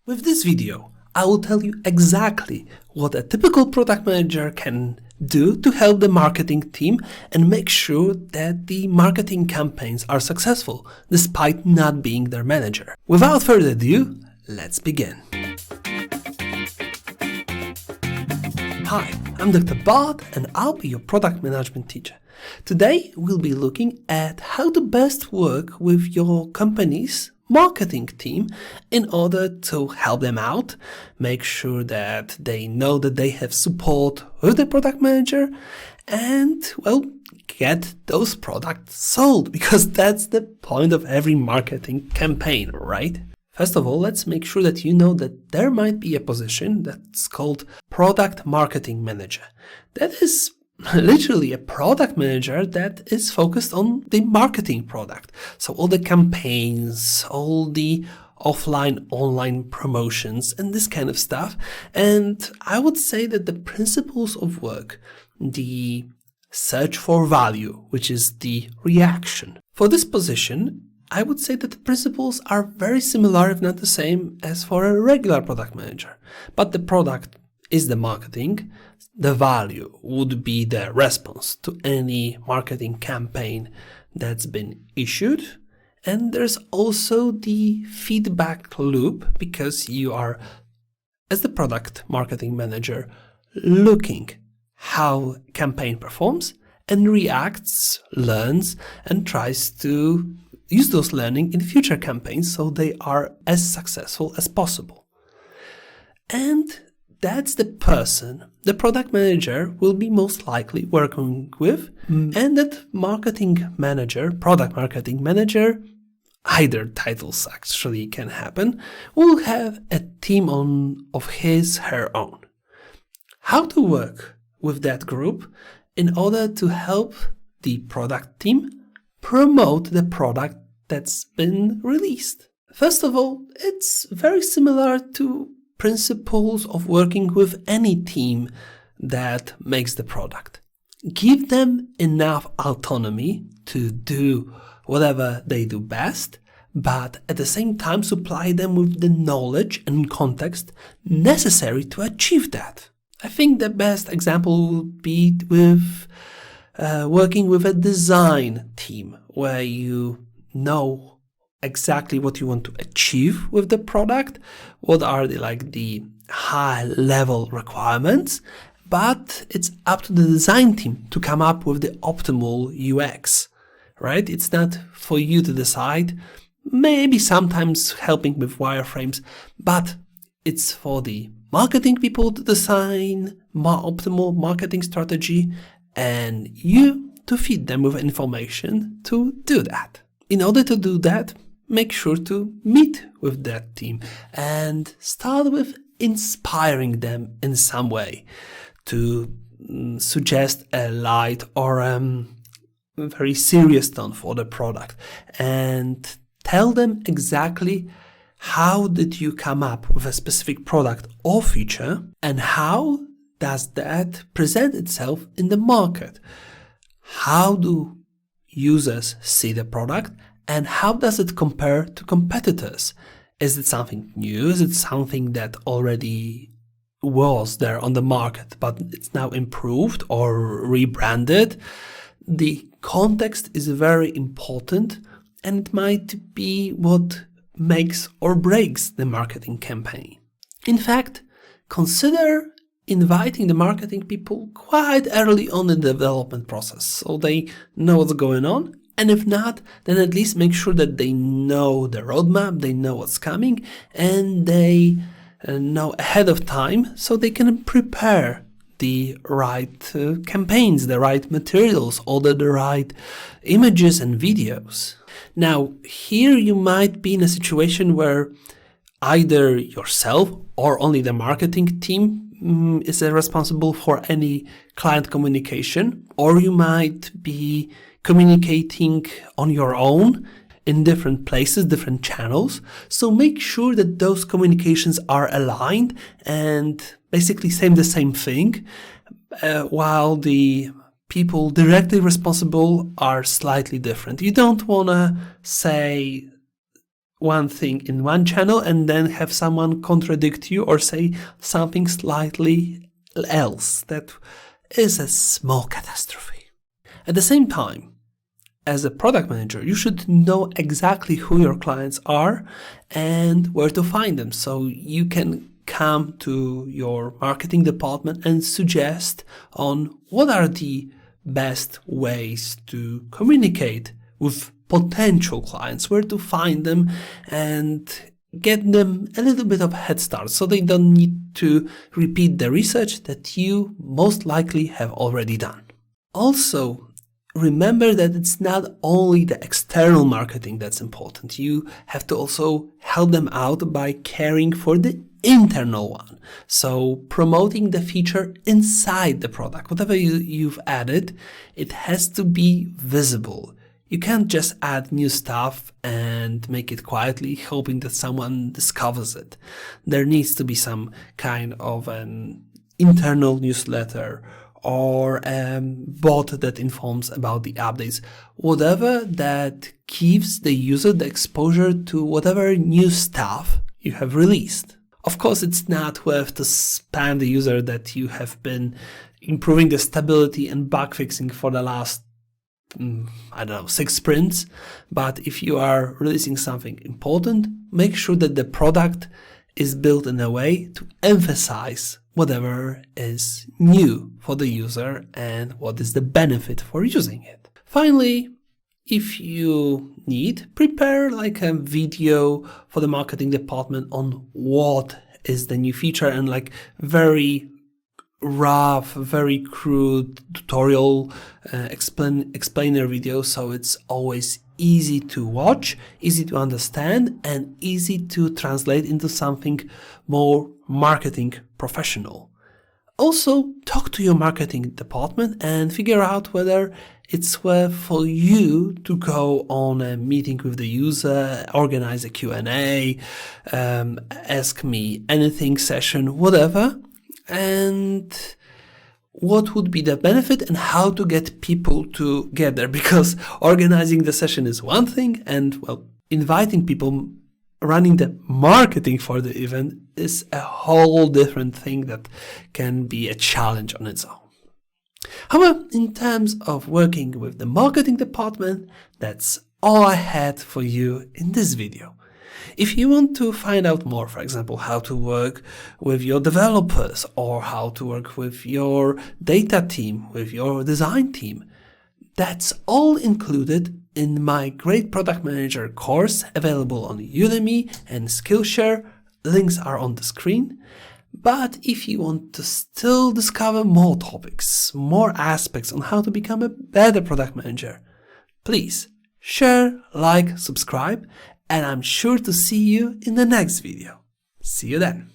With this video, I will tell you exactly what a typical product manager can do to help the marketing team and make sure that the marketing campaigns are successful despite not being their manager. Without further ado, let's begin. Hi, I'm Dr. Bart and I'll be your product management teacher. Today we'll be looking at how to best work with your company's marketing team in order to help them out, make sure that they know that they have support with the product manager, and, well, get those products sold, because that's the point of every marketing campaign, right? First of all, let's make sure that you know that there might be a position that's called Product Marketing Manager. That is literally a product manager that is focused on the marketing product. So all the campaigns, all the offline, online promotions, and this kind of stuff. And I would say that the principles of work, the search for value, which is the reaction. For this position, I would say that the principles are very similar, if not the same, as for a regular product manager. But the product is the marketing. The value would be the response to any marketing campaign that's been issued. And there's also the feedback loop, because you are, as the product marketing manager, looking how campaign performs and reacts, learns, and tries to use those learning in future campaigns so they are as successful as possible. And that's the person the product manager will be most likely working with, and that marketing manager, product marketing manager, either titles actually can happen, will have a team of her own. How to work with that group in order to help the product team promote the product that's been released. First of all, it's very similar to principles of working with any team that makes the product. Give them enough autonomy to do whatever they do best, but at the same time supply them with the knowledge and context necessary to achieve that. I think the best example would be with working with a design team, where you know exactly what you want to achieve with the product, what are the high level requirements, but it's up to the design team to come up with the optimal UX, right? It's not for you to decide, maybe sometimes helping with wireframes, but it's for the marketing people to design optimal marketing strategy and you to feed them with information to do that. In order to do that, make sure to meet with that team and start with inspiring them in some way, to suggest a light or a very serious tone for the product, and tell them exactly how did you come up with a specific product or feature, and how does that present itself in the market. How do users see the product, and how does it compare to competitors? Is it something new? Is it something that already was there on the market, but it's now improved or rebranded? The context is very important, and it might be what makes or breaks the marketing campaign. In fact, consider inviting the marketing people quite early on in the development process so they know what's going on. And if not, then at least make sure that they know the roadmap, they know what's coming, and they know ahead of time so they can prepare the right campaigns, the right materials, all the right images and videos. Now, here you might be in a situation where either yourself or only the marketing team is responsible for any client communication, or you might be communicating on your own in different places, different channels. So make sure that those communications are aligned and basically saying the same thing, while the people directly responsible are slightly different. You don't want to say one thing in one channel and then have someone contradict you or say something slightly else. That is a small catastrophe. At the same time, as a product manager, you should know exactly who your clients are and where to find them, so you can come to your marketing department and suggest on what are the best ways to communicate with potential clients, where to find them, and get them a little bit of head start so they don't need to repeat the research that you most likely have already done. Also, remember that it's not only the external marketing that's important. You have to also help them out by caring for the internal one. So promoting the feature inside the product. Whatever you've added, it has to be visible. You can't just add new stuff and make it quietly, hoping that someone discovers it. There needs to be some kind of an internal newsletter or a bot that informs about the updates. Whatever that gives the user the exposure to whatever new stuff you have released. Of course, it's not worth to spam the user that you have been improving the stability and bug fixing for the last 6 sprints, but if you are releasing something important, make sure that the product is built in a way to emphasize whatever is new for the user and what is the benefit for using it. Finally, if you need, prepare like a video for the marketing department on what is the new feature, and like very rough, very crude tutorial explainer video, so it's always easy to watch, easy to understand, and easy to translate into something more marketing professional. Also, talk to your marketing department and figure out whether it's worth for you to go on a meeting with the user, organize a Q&A, ask me anything session, whatever, and what would be the benefit and how to get people together, because organizing the session is one thing, and inviting people, running the marketing for the event is a whole different thing that can be a challenge on its own. However, in terms of working with the marketing department, that's all I had for you in this video. If you want to find out more, for example, how to work with your developers or how to work with your data team, with your design team, that's all included in my Great Product Manager course available on Udemy and Skillshare. Links are on the screen. But if you want to still discover more topics, more aspects on how to become a better product manager, please share, like, subscribe, and I'm sure to see you in the next video. See you then.